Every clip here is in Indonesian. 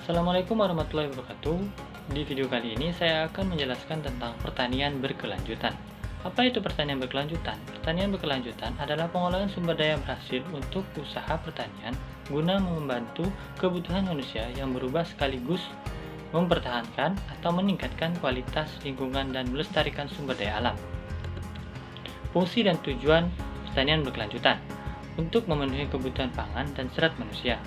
Assalamualaikum warahmatullahi wabarakatuh. Di video kali ini saya akan menjelaskan tentang pertanian berkelanjutan. Apa itu pertanian berkelanjutan? Pertanian berkelanjutan adalah pengolahan sumber daya berhasil untuk usaha pertanian guna membantu kebutuhan manusia yang berubah sekaligus mempertahankan atau meningkatkan kualitas lingkungan dan melestarikan sumber daya alam. Fungsi dan tujuan pertanian berkelanjutan untuk memenuhi kebutuhan pangan dan serat manusia,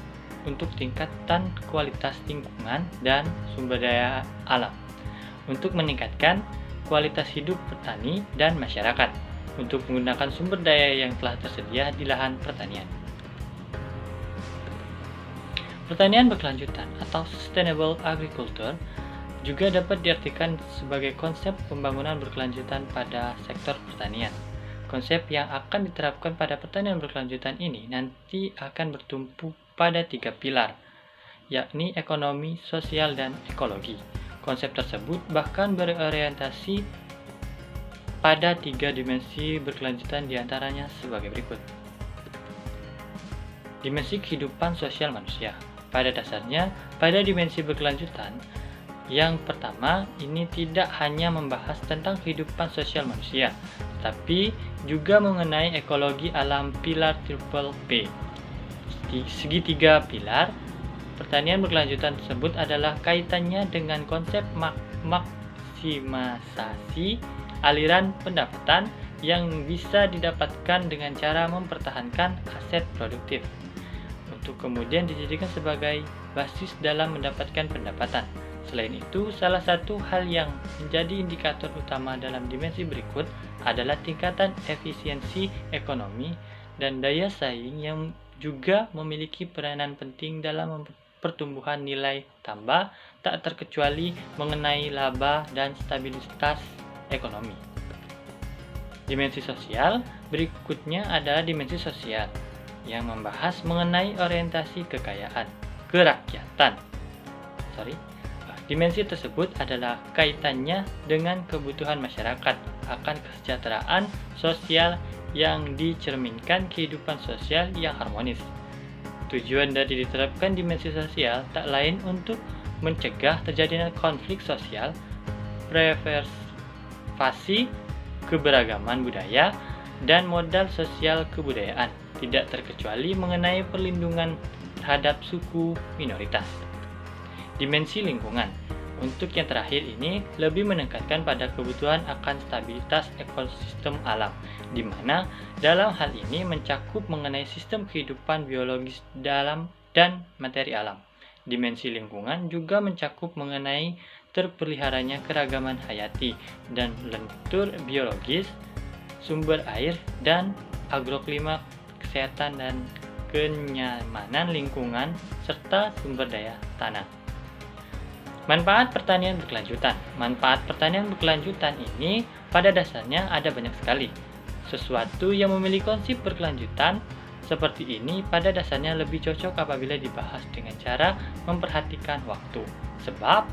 untuk tingkatan kualitas lingkungan dan sumber daya alam, untuk meningkatkan kualitas hidup petani dan masyarakat, untuk menggunakan sumber daya yang telah tersedia di lahan pertanian. Pertanian berkelanjutan atau sustainable agriculture juga dapat diartikan sebagai konsep pembangunan berkelanjutan pada sektor pertanian. Konsep yang akan diterapkan pada pertanian berkelanjutan ini nanti akan bertumpu pada 3 pilar, yakni ekonomi, sosial, dan ekologi. Konsep tersebut bahkan berorientasi pada 3 dimensi berkelanjutan diantaranya sebagai berikut. Dimensi kehidupan sosial manusia. Pada dasarnya, pada dimensi berkelanjutan, yang pertama ini tidak hanya membahas tentang kehidupan sosial manusia, tetapi juga mengenai ekologi alam pilar triple P. Di segitiga pilar, pertanian berkelanjutan tersebut adalah kaitannya dengan konsep maksimisasi aliran pendapatan yang bisa didapatkan dengan cara mempertahankan aset produktif, untuk kemudian dijadikan sebagai basis dalam mendapatkan pendapatan. Selain itu, salah satu hal yang menjadi indikator utama dalam dimensi berikut adalah tingkatan efisiensi ekonomi dan daya saing yang juga memiliki peranan penting dalam pertumbuhan nilai tambah, tak terkecuali mengenai laba dan stabilitas ekonomi. Dimensi sosial berikutnya adalah dimensi sosial yang membahas mengenai orientasi kekayaan, kerakyatan. Dimensi tersebut adalah kaitannya dengan kebutuhan masyarakat akan kesejahteraan sosial yang dicerminkan kehidupan sosial yang harmonis. Tujuan dari diterapkan dimensi sosial tak lain untuk mencegah terjadinya konflik sosial, preservasi keberagaman budaya, dan modal sosial kebudayaan, tidak terkecuali mengenai perlindungan terhadap suku minoritas. Dimensi lingkungan. Untuk yang terakhir ini lebih menekankan pada kebutuhan akan stabilitas ekosistem alam, di mana dalam hal ini mencakup mengenai sistem kehidupan biologis dalam dan materi alam. Dimensi lingkungan juga mencakup mengenai terpeliharanya keragaman hayati dan lentur biologis, sumber air, dan agroklimat, kesehatan dan kenyamanan lingkungan, serta sumber daya tanah. Manfaat pertanian berkelanjutan. Manfaat pertanian berkelanjutan ini pada dasarnya ada banyak sekali. Sesuatu yang memiliki konsep berkelanjutan seperti ini pada dasarnya lebih cocok apabila dibahas dengan cara memperhatikan waktu, sebab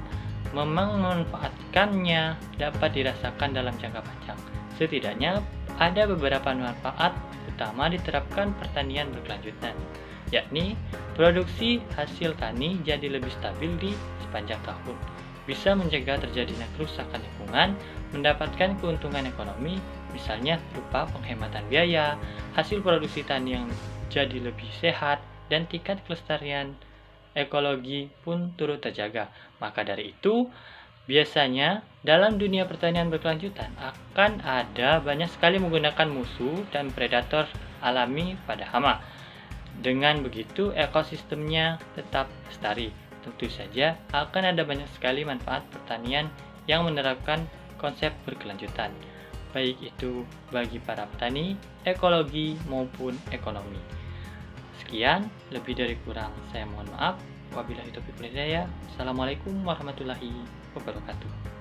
memang memanfaatkannya dapat dirasakan dalam jangka panjang. Setidaknya ada beberapa manfaat utama diterapkan pertanian berkelanjutan, yakni produksi hasil tani jadi lebih stabil di sepanjang tahun, bisa mencegah terjadinya kerusakan lingkungan, mendapatkan keuntungan ekonomi, misalnya berupa penghematan biaya, hasil produksi tani yang jadi lebih sehat, dan tingkat kelestarian ekologi pun turut terjaga. Maka dari itu, biasanya dalam dunia pertanian berkelanjutan akan ada banyak sekali menggunakan musuh dan predator alami pada hama. Dengan begitu, ekosistemnya tetap lestari. Tentu saja akan ada banyak sekali manfaat pertanian yang menerapkan konsep berkelanjutan, baik itu bagi para petani, ekologi, maupun ekonomi. Sekian, lebih dari kurang saya mohon maaf. Wabillahi taufiq wal hidayah. Assalamualaikum warahmatullahi wabarakatuh.